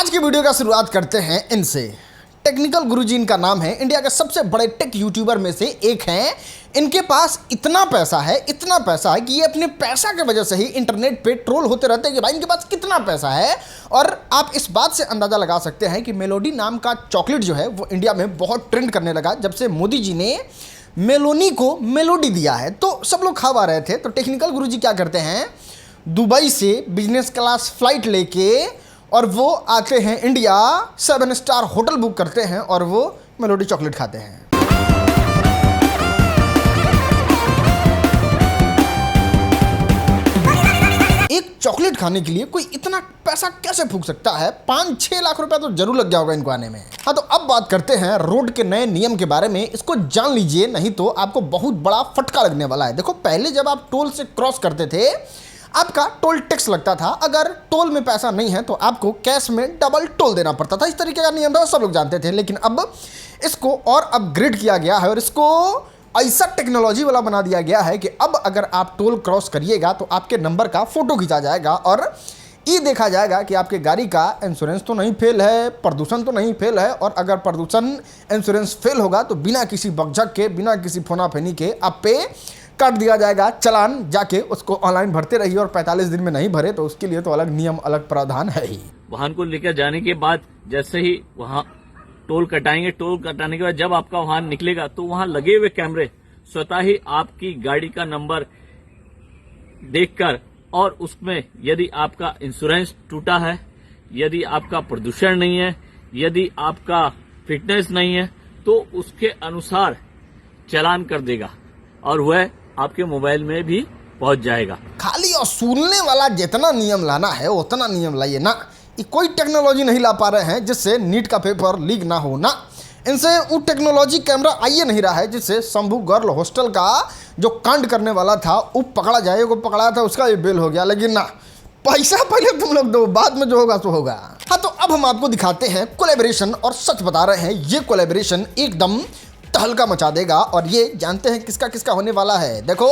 आज की वीडियो का शुरुआत करते हैं इनसे। टेक्निकल गुरुजी इनका नाम है, इंडिया के सबसे बड़े टेक यूट्यूबर में से एक हैं। इनके पास इतना पैसा है कि ये अपने पैसा की वजह से ही इंटरनेट पे ट्रोल होते रहते हैं कि भाई इनके पास कितना पैसा है। और आप इस बात से अंदाजा लगा सकते हैं कि मेलोडी नाम का चॉकलेट जो है वो इंडिया में बहुत ट्रेंड करने लगा जब से मोदी जी ने मेलोनी को मेलोडी दिया है, तो सब लोग खा आ रहे थे। तो टेक्निकल गुरुजी क्या करते हैं, दुबई से बिजनेस क्लास फ्लाइट लेके और वो आते हैं इंडिया, 7 स्टार होटल बुक करते हैं और वो मेलोडी चॉकलेट खाते हैं। एक चॉकलेट खाने के लिए कोई इतना पैसा कैसे फूंक सकता है? 5-6 लाख रुपया तो जरूर लग गया होगा इनको आने में। हाँ, तो अब बात करते हैं रोड के नए नियम के बारे में। इसको जान लीजिए, नहीं तो आपको बहुत बड़ा फटका लगने वाला है। देखो, पहले जब आप टोल से क्रॉस करते थे आपका टोल टैक्स लगता था। अगर टोल में पैसा नहीं है तो आपको कैश में डबल टोल देना पड़ता था। इस तरीके का नियम था, सब लोग जानते थे। लेकिन अब इसको और अपग्रेड किया गया है और इसको ऐसा टेक्नोलॉजी वाला बना दिया गया है कि अब अगर आप टोल क्रॉस करिएगा तो आपके नंबर का फोटो खींचा जाएगा और ये देखा जाएगा कि आपके गाड़ी का इंश्योरेंस तो नहीं फेल है, प्रदूषण तो नहीं फेल है। और अगर प्रदूषण इंश्योरेंस फेल होगा तो बिना किसी बकझक के, बिना किसी फोनाफेनी के आप पे काट दिया जाएगा चालान। जाके उसको ऑनलाइन भरते रहिए और 45 दिन में नहीं भरे तो उसके लिए तो अलग नियम, अलग प्रावधान है ही। वाहन को लेकर जाने के बाद जैसे ही वहाँ टोल कटाएंगे, टोल कटाने के बाद जब आपका वाहन निकलेगा तो वहाँ लगे हुए कैमरे स्वतः ही आपकी गाड़ी का नंबर देखकर और उसमें यदि आपका इंश्योरेंस टूटा है, यदि आपका प्रदूषण नहीं है, यदि आपका फिटनेस नहीं है, तो उसके अनुसार चालान कर देगा और वह आपके मोबाइल में भी पहुंच जाएगा। खाली और सुनने वाला जितना नियम लाना है उतना नियम लाइए ना। ये कोई टेक्नोलॉजी नहीं ला पा रहे हैं जिससे नीट का पेपर लीक ना हो ना। इनसे वो टेक्नोलॉजी कैमरा आइए नहीं रहा है जिससे शंभू गर्ल हॉस्टल का जो कांड करने वाला था वो पकड़ा जाए। वो पकड़ा था, उसका भी बेल हो गया। लेकिन ना, पैसा पहले तुम लोग दो, बाद में जो होगा सो होगा। हाँ, तो अब हम आपको दिखाते हैं कोलैबोरेशन और सच बता रहे हैं ये कोलैबोरेशन एकदम तहलका मचा देगा। और ये जानते हैं किसका किसका होने वाला है। देखो,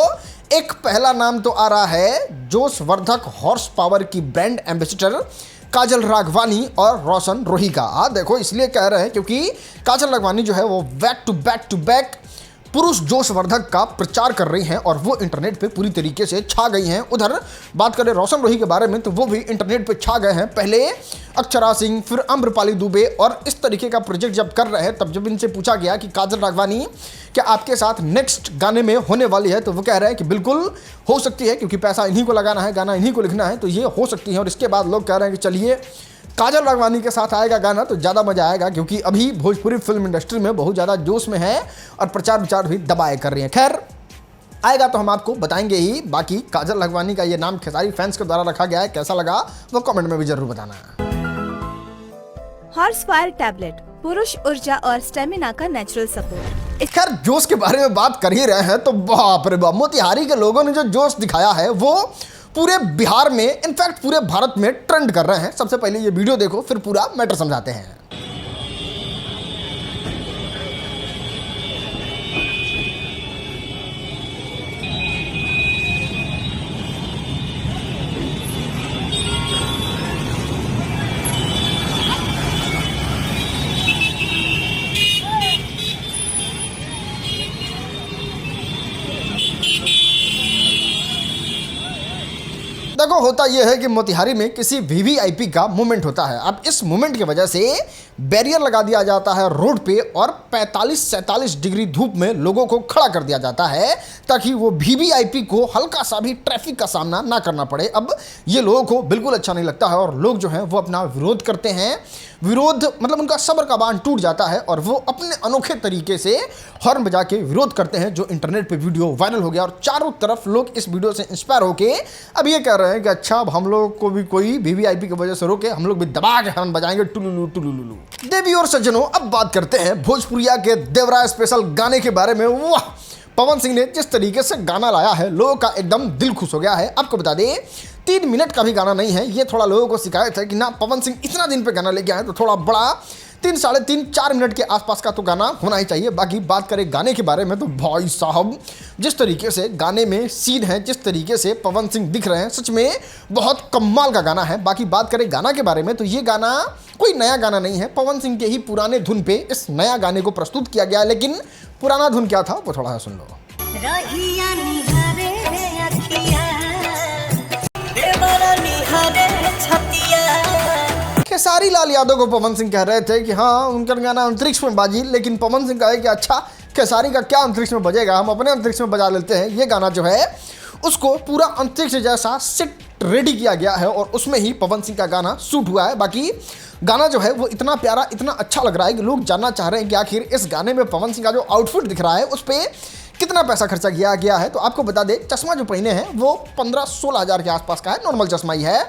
एक पहला नाम तो आ रहा है जोश वर्धक हॉर्स पावर की ब्रांड एम्बेसडर काजल राघवानी और रोशन रोही का। देखो, इसलिए कह रहे हैं क्योंकि काजल राघवानी जो है वो बैक टू बैक पुरुष जोशवर्धक का प्रचार कर रही हैं और वो इंटरनेट पे पूरी तरीके से छा गई हैं। उधर बात करें रोशन रोही के बारे में तो वो भी इंटरनेट पे छा गए हैं। पहले अक्षरा सिंह, फिर अम्रपाली दुबे, और इस तरीके का प्रोजेक्ट जब कर रहे हैं तब जब इनसे पूछा गया कि काजल राघवानी क्या आपके साथ नेक्स्ट गाने में होने वाली है, तो वो कह रहे हैं कि बिल्कुल हो सकती है क्योंकि पैसा इन्हीं को लगाना है, गाना इन्हीं को लिखना है, तो ये हो सकती है। और इसके बाद लोग कह रहे हैं कि चलिए काजल राघवानी के साथ आएगा गाना तो ज़्यादा मजा आएगा क्योंकि अभी भोजपुरी फिल्म इंडस्ट्री में बहुत ज़्यादा जोश में है और प्रचार विचार भी दबाए कर रही हैं। खैर, आएगा तो हम आपको बताएंगे ही। बाकी काजल राघवानी का ये नाम खेसारी फैंस के द्वारा रखा गया है, कैसा लगा वो कमेंट में भी जरूर बताना। हॉर्स फायर टैबलेट, पुरुष ऊर्जा और स्टेमिना का नेचुरल सपोर्ट। खैर, जोश के बारे में बात कर ही रहे हैं तो बाप रे बाप, मोतिहारी के लोगों ने जो जोश दिखाया है वो पूरे बिहार में, इनफैक्ट पूरे भारत में ट्रेंड कर रहे हैं। सबसे पहले ये वीडियो देखो, फिर पूरा मैटर समझाते हैं। देखो, होता यह है कि मोतिहारी में किसी वीवीआईपी का मूवमेंट होता है। अब इस मूवमेंट की वजह से बैरियर लगा दिया जाता है रोड पे और 45-47 डिग्री धूप में लोगों को खड़ा कर दिया जाता है ताकि वो वीवीआईपी को हल्का सा भी ट्रैफिक का सामना ना करना पड़े। अब ये लोगों को बिल्कुल अच्छा नहीं लगता है और लोग जो हैं वो अपना विरोध करते हैं। विरोध मतलब उनका सब्र का बांध टूट जाता है और वो अपने अनोखे तरीके से हॉर्न बजा के विरोध करते हैं, जो इंटरनेट पे वीडियो वायरल हो गया और चारों तरफ लोग इस वीडियो से इंस्पायर होके अब ये कह रहे हैं कि अच्छा, अब हम लोग को भी कोई वीवीआईपी की वजह से रोके, हम लोग भी दबा के हॉर्न बजाएंगे, टुलुलु टुलुलु। देवी और सज्जनों, अब बात करते हैं भोजपुरिया के देवराय स्पेशल गाने के बारे में। वाह, पवन सिंह ने जिस तरीके से गाना लाया है लोगों का एकदम दिल खुश हो गया है। आपको बता दें 3 मिनट का भी गाना नहीं है ये, थोड़ा लोगों को शिकायत है कि ना पवन सिंह इतना दिन पे गाना लेके आए तो थोड़ा बड़ा 3, साढ़े 3, 4 मिनट के आसपास का तो गाना होना ही चाहिए। बाकी बात करें गाने के बारे में तो भाई साहब, जिस तरीके से गाने में सीन है, जिस तरीके से पवन सिंह दिख रहे हैं, सच में बहुत कमाल का गाना है। बाकी बात करें गाना के बारे में तो ये गाना कोई नया गाना नहीं है, पवन सिंह के ही पुराने धुन पे इस नया गाने को प्रस्तुत किया गया है। लेकिन पुराना धुन क्या था वो थोड़ा सा सुन लो। खेसारी लाल यादव को पवन सिंह कह रहे थे कि हाँ उनका गाना अंतरिक्ष में बाजी, लेकिन पवन सिंह कहे कि अच्छा खेसारी का क्या अंतरिक्ष में बजेगा, हम अपने अंतरिक्ष में बजा लेते हैं। ये गाना जो है उसको पूरा अंतरिक्ष जैसा सेट रेडी किया गया है और उसमें ही पवन सिंह का गाना शूट हुआ है। बाकी गाना जो है वो इतना प्यारा, इतना अच्छा लग रहा है कि लोग जानना चाह रहे हैं कि आखिर इस गाने में पवन सिंह का जो आउटफिट दिख रहा है उस पर कितना पैसा खर्चा किया गया है। तो आपको बता दें, चश्मा जो पहने हैं वो 15-16 हज़ार के आसपास का है, नॉर्मल चश्मा ही है।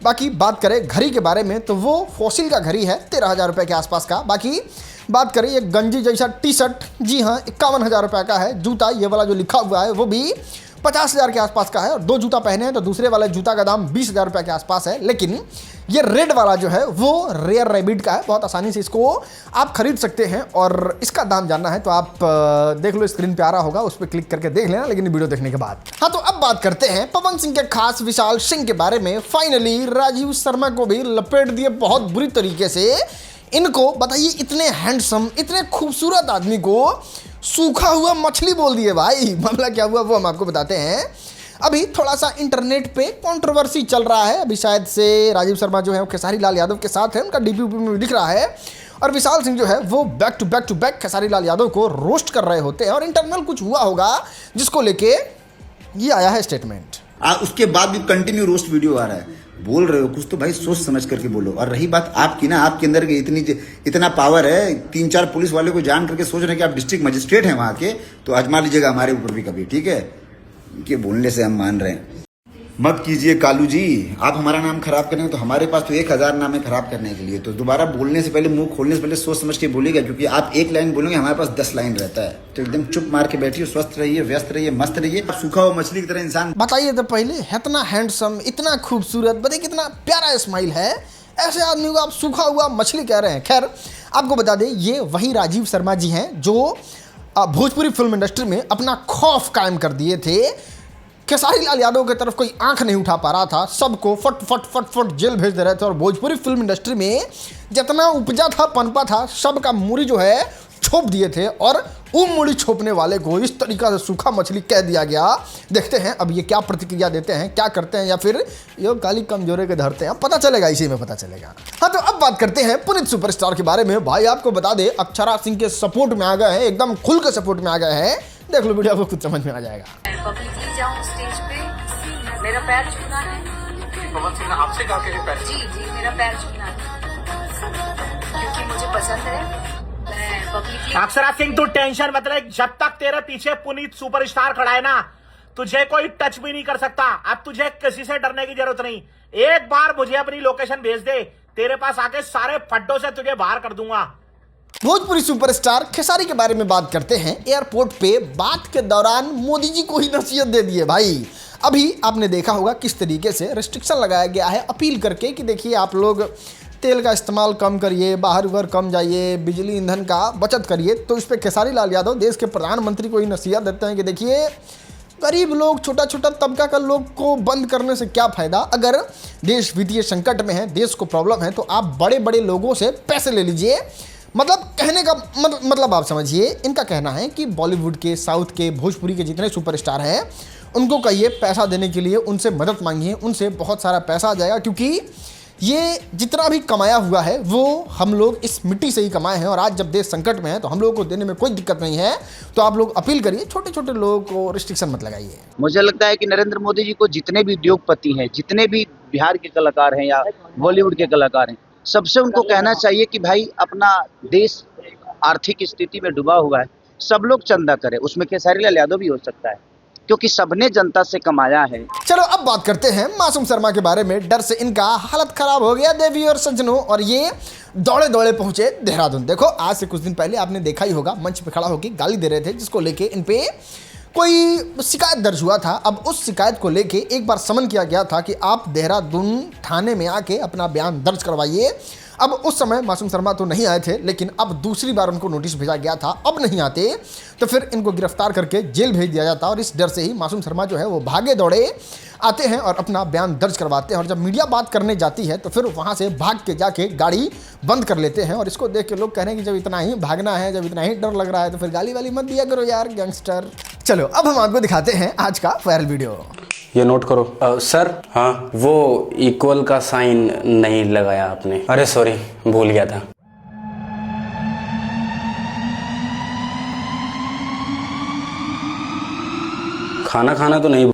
बाकी बात करें घड़ी के बारे में तो वो फॉसिल का घड़ी है 13,000 रुपये के आसपास का। बाकी बात करें ये गंजी जैसा टी शर्ट, जी हाँ 51,000 रुपये का है। जूता ये वाला जो लिखा हुआ है वो भी 50,000 के आसपास का है और 2 जूता पहने हैं तो दूसरे वाले जूता का दाम 20,000 रुपये के आसपास है। लेकिन ये रेड वाला जो है वो रेयर रैबिट का है, बहुत आसानी से इसको आप खरीद सकते हैं और इसका दाम जानना है तो आप देख लो, स्क्रीन पे आ रहा होगा, उस पर क्लिक करके देख लेना, लेकिन वीडियो देखने के बाद। हाँ तो अब बात करते हैं पवन सिंह के खास विशाल सिंह के बारे में। फाइनली राजीव शर्मा को भी लपेट दिए बहुत बुरी तरीके से। इनको बताइए, इतने हैंडसम, इतने खूबसूरत आदमी को सूखा हुआ मछली बोल दिए भाई। मामला क्या हुआ वो हम आपको बताते हैं। अभी थोड़ा सा इंटरनेट पे कंट्रोवर्सी चल रहा है। अभी शायद से राजीव शर्मा जो है वो खेसारी लाल यादव के साथ है, उनका डीपी में भी दिख रहा है और विशाल सिंह जो है वो back to back Khesari Lal Yadav को रोस्ट कर रहे होते हैं और इंटरनल कुछ हुआ होगा जिसको लेके ये आया है स्टेटमेंट। उसके बाद भी कंटिन्यू रोस्ट वीडियो आ रहा है। बोल रहे हो कुछ तो भाई सोच समझ करके बोलो। और रही बात आपकी ना, आपके अंदर इतना पावर है, 3-4 पुलिस वाले को जान करके सोच रहे हैं कि आप डिस्ट्रिक्ट मजिस्ट्रेट हैं वहां के, तो आजमा लीजिएगा हमारे ऊपर भी कभी, ठीक है? के बोलने से हम मान रहे हैं। मत कीजिए कालू जी, आप हमारा नाम खराब करेंगे तो हमारे पास तो 1000 नाम है खराब करने के लिए। तो दोबारा बोलने से पहले, मुंह खोलने से पहले सोच समझ के बोलिएगा, क्योंकि आप एक लाइन बोलेंगे हमारे पास 10 लाइन रहता है। तो एकदम चुप मार के बैठिए, स्वस्थ रहिए, व्यस्त रहिए, मस्त रहिए। सूखा हुआ मछली की तरह इंसान। बताइए तो पहले, इतना हैंडसम, इतना खूबसूरत, बताइए कितना प्यारा स्माइल है, ऐसे आदमी को आप सूखा हुआ मछली कह रहे हैं। खैर आपको बता दें, ये वही राजीव शर्मा जी हैं जो भोजपुरी फिल्म इंडस्ट्री में अपना खौफ कायम कर दिए थे। खेसारी लाल यादव की तरफ कोई आंख नहीं उठा पा रहा था, सबको फट जेल भेज दे रहे थे और भोजपुरी फिल्म इंडस्ट्री में जितना उपजा था, पनपा था, सबका मूड़ी जो है छोप दिए थे और वो मूड़ी छोपने वाले को इस तरीका से सूखा मछली कह दिया गया। देखते हैं अब ये क्या प्रतिक्रिया देते हैं, क्या करते हैं, या फिर ये गाली कमजोरे के धरते हैं, पता चलेगा, इसी में पता चलेगा। हाँ तो अब बात करते हैं पुनीत सुपरस्टार के बारे में। भाई आपको बता दें, अक्षरा सिंह के सपोर्ट में आ गए हैं, एकदम खुल के सपोर्ट में आ गए हैं। देख लो वीडियो, आपको खुद समझ में आ जाएगा। पब्लिकली जाऊं स्टेज पे, मेरा पैर छूना है। पवन सिंह ने आपसे कहा कि पैर जी मेरा पैर छूना है क्योंकि मुझे पसंद है। मैं पब्लिकली अक्षरा सिंह तू टेंशन मत ले, जब तक तेरे पीछे पुनीत सुपरस्टार खड़ा है ना, तुझे कोई टच भी नहीं कर सकता। अब तुझे किसी से डरने की जरूरत नहीं। एक बार मुझे अपनी लोकेशन भेज दे, तेरे पास आके सारे फड्डों से तुझे बाहर कर दूंगा। भोजपुरी सुपरस्टार खेसारी के बारे में बात करते हैं। एयरपोर्ट पे बात के दौरान मोदी जी को ही नसीहत दे दी है भाई। अभी आपने देखा होगा किस तरीके से रिस्ट्रिक्शन लगाया गया है अपील करके कि देखिए आप लोग तेल का इस्तेमाल कम करिए, बाहर उधर कम जाइए, बिजली ईंधन का बचत करिए। तो इस पर खेसारी लाल यादव देश के प्रधानमंत्री को ही नसीहत देते हैं कि देखिए गरीब लोग, छोटा छोटा तबका का लोग को बंद करने से क्या फ़ायदा। अगर देश वित्तीय संकट में है, देश को प्रॉब्लम है, तो आप बड़े बड़े लोगों से पैसे ले लीजिए। मतलब कहने का मतलब आप समझिए, इनका कहना है कि बॉलीवुड के, साउथ के, भोजपुरी के जितने सुपरस्टार हैं उनको कहिए पैसा देने के लिए, उनसे मदद मांगिए, उनसे बहुत सारा पैसा आ जाएगा। क्योंकि ये जितना भी कमाया हुआ है वो हम लोग इस मिट्टी से ही कमाए हैं और आज जब देश संकट में है तो हम लोगों को देने में कोई दिक्कत नहीं है। तो आप लोग अपील करिए, छोटे छोटे लोगों को रिस्ट्रिक्शन मत लगाइए। मुझे लगता है कि नरेंद्र मोदी जी को जितने भी उद्योगपति हैं, जितने भी बिहार के कलाकार हैं या बॉलीवुड के कलाकार हैं, सबसे उनको कहना चाहिए कि भाई अपना देश आर्थिक स्थिति में डूबा हुआ है, सब लोग चंदा करें। उसमें खेसारी लाल यादव भी हो सकता है क्योंकि सबने जनता से कमाया है। चलो अब बात करते हैं मासूम शर्मा के बारे में। डर से इनका हालत खराब हो गया देवी और सज्जनों, और ये दौड़े दौड़े पहुंचे देहरादून। देखो आज से कुछ दिन पहले आपने देखा ही होगा, मंच पे खड़ा होकर गाली दे रहे थे, जिसको लेके इन पे कोई शिकायत दर्ज हुआ था। अब उस शिकायत को लेके एक बार समन किया गया था कि आप देहरादून थाने में आके अपना बयान दर्ज करवाइए, अब उस समय मासूम शर्मा तो नहीं आए थे, लेकिन अब दूसरी बार उनको नोटिस भेजा गया था। अब नहीं आते तो फिर इनको गिरफ्तार करके जेल भेज दिया जाता, और इस डर से ही मासूम शर्मा जो है वो भागे दौड़े आते हैं और अपना बयान दर्ज करवाते हैं। और जब मीडिया बात करने जाती है तो फिर वहाँ से भाग के जाके गाड़ी बंद कर लेते हैं। और इसको देख के लोग कह रहे हैं कि जब इतना ही भागना है, जब इतना ही डर लग रहा है तो फिर गाली वाली मत दिया करो यार गैंगस्टर। चलो अब हम आपको दिखाते हैं आज का वायरल वीडियो। ये नोट करो। सर, हाँ, वो इक्वल का साइन नहीं लगाया आपने। अरे सॉरी, भूल गया था। खाना खाना तो नहीं